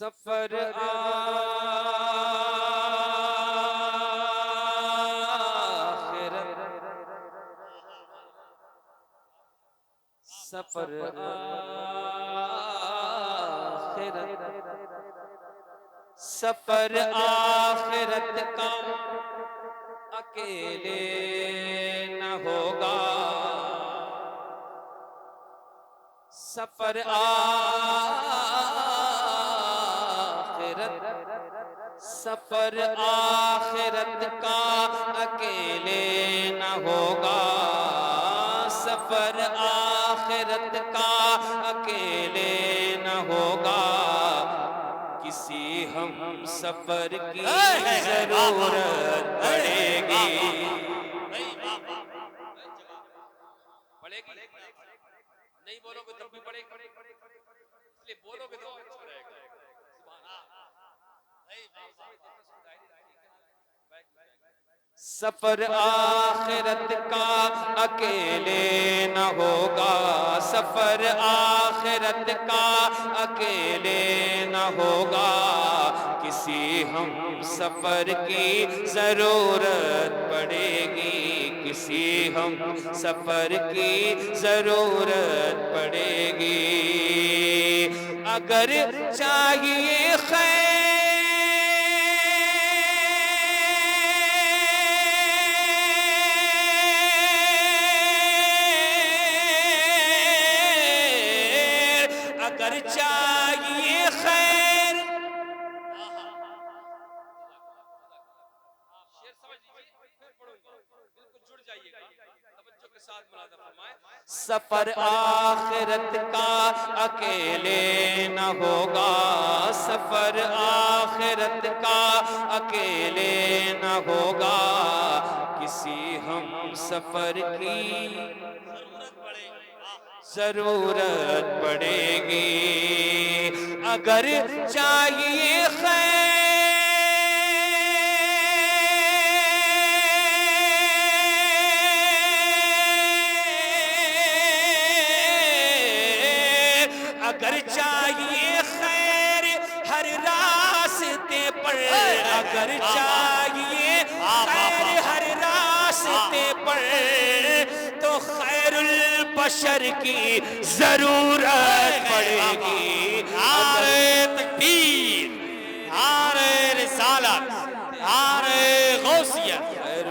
سفر آخرت، سفر آخرت، سفر آخرت کا اکیلے نہ ہوگا، سفر آخرت، سفر آخرت کا اکیلے نہ ہوگا، سفر آخرت کا اکیلے نہ ہوگا، کسی ہم سفر کی ضرورت پڑے گی، پڑے گی نہیں بولو گے تب بھی پڑے گی، اس لیے بولو گے تو اچھا رہے گا۔ سفر آخرت کا اکیلے نہ ہوگا، سفر آخرت کا اکیلے نہ ہوگا، کسی ہم سفر کی ضرورت پڑے گی، کسی ہم سفر کی ضرورت پڑے گی، اگر چاہیے خیر اگر چاہیے خیر، شعر سمجھ لیجئے پھر پڑھوں گا، بالکل جڑ جائیے گا، توجہ کے ساتھ ملاحظہ فرمائیں۔ سفر آخرت کا اکیلے نہ ہوگا، سفر آخرت کا اکیلے نہ ہوگا، کسی ہم سفر کی ضرورت پڑے گی، اگر چاہیے خیر، اگر چاہیے خیر ہر راستے پر، اگر چاہیے خیر ہر راستے پر، تو خیر البشر کی ضرورت پڑے گی، نعرہ تکبیر، نعرہ رسالت، نعرہ غوثیت،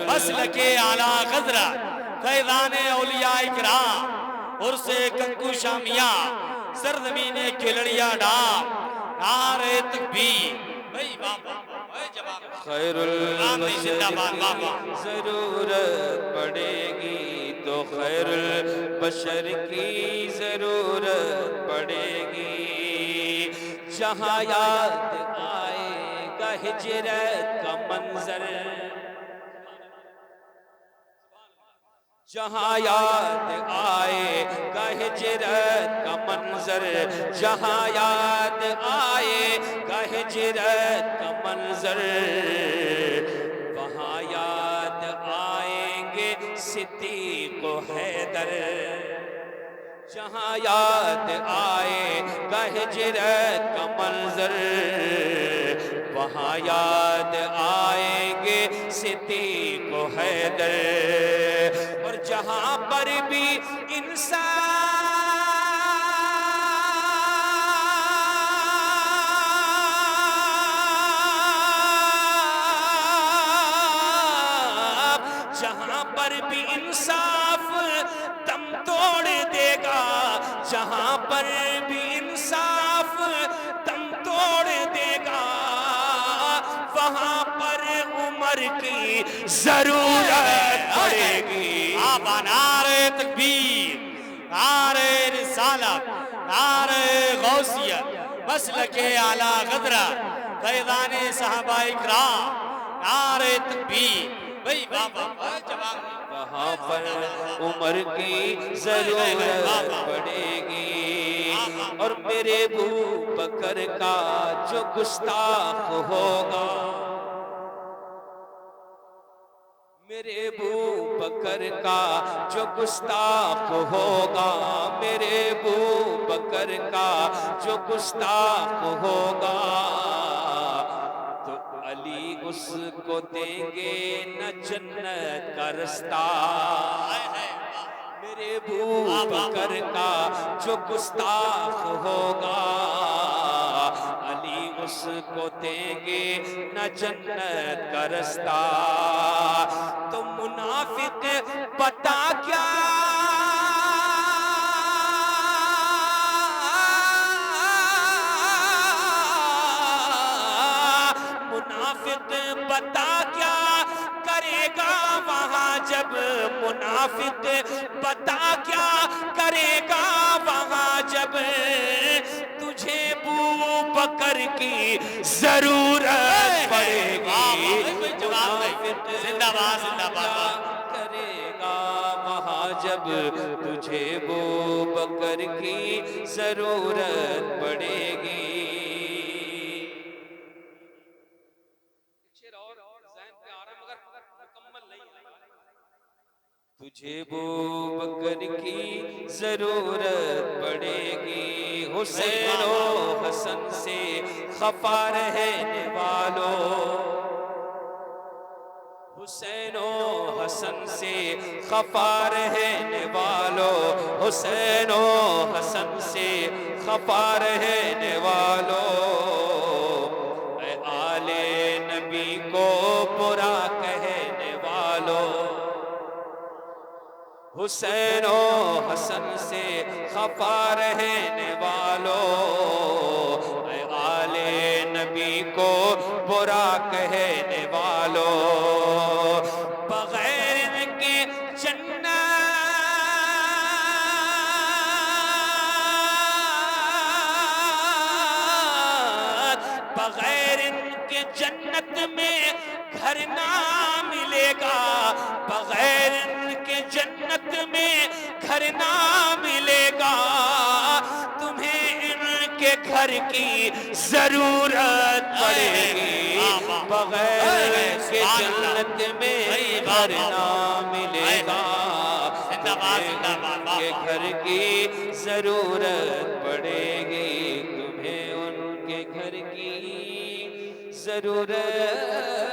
مسلک اعلیٰ غزرہ، فیضان اولیاء اکرام، عرص کنکو شامیہ، سرزمین کھلڑیا ڈام، نعرہ تکبیر، خیر البشر کی ضرورت پڑے گی، تو خیر البشر کی ضرورت پڑے گی، جہاں یاد آئے گا ہجرت کا منظر، جہاں یاد آئے گا ہجرت کا منظر، جہاں یاد آئے گا ہجرت کا منظر، وہاں یاد آئیں گے صدیق و حیدر، جہاں یاد آئے گا ہجرت کا منظر، وہاں یاد آئیں گے صدیق و حیدر، اور جہاں پر بھی جہاں پر بھی انصاف دم توڑ دے گا، جہاں پر بھی انصاف دم توڑ دے گا، وہاں پر عمر کی ضرورت پڑے گی، نعرہ تکبیر، نعرہ رسالت، نعرہ غوثیت، مسلک اعلیٰ غزرہ، فیضان صحابہ اکرام، نعرہ تکبیر، وہاں پر عمر کی ضرورت پڑے گی، اور میرے ابو بکر کا جو گستاخ ہوگا، میرے ابو بکر کا جو گستاخ ہوگا، میرے ابو بکر کا جو گستاخ ہوگا، اس کو دیں گے نہ جنت کا رستہ میرے ابو بکر کا جو گستاخ ہوگا علی اس کو دیں گے نہ جنت کا رستہ تو منافق پتا کیا منافق پتا کیا کرے گا وہاں جب منافق پتا کیا کرے گا وہاں جب تجھے ابو بکر کی ضرورت پڑے گی زندہ باد زندہ باد کرے گا وہاں جب تجھے ابو بکر کی ضرورت پڑے گی تجھے ابو بکر کی ضرورت پڑے گی حسین و حسن سے خفا رہنے والوں حسین و حسن سے خفا رہنے والوں حسین و حسن سے خفا رہنے والوں اے آل نبی کو برا کہنے والوں حسین و حسن سے خفا رہنے والوں اے آل نبی کو برا کہنے والوں بغیر ان کے جنت بغیر ان کے جنت میں گھر نہ ملے گا بغیر ان کے جنت میں گھر نہ ملے گا تمہیں ان کے گھر کی ضرورت پڑے گی بغیر ان کے جنت میں گھر نہ ملے گا تمہیں ان کے گھر کی ضرورت پڑے گی تمہیں ان کے گھر کی ضرورت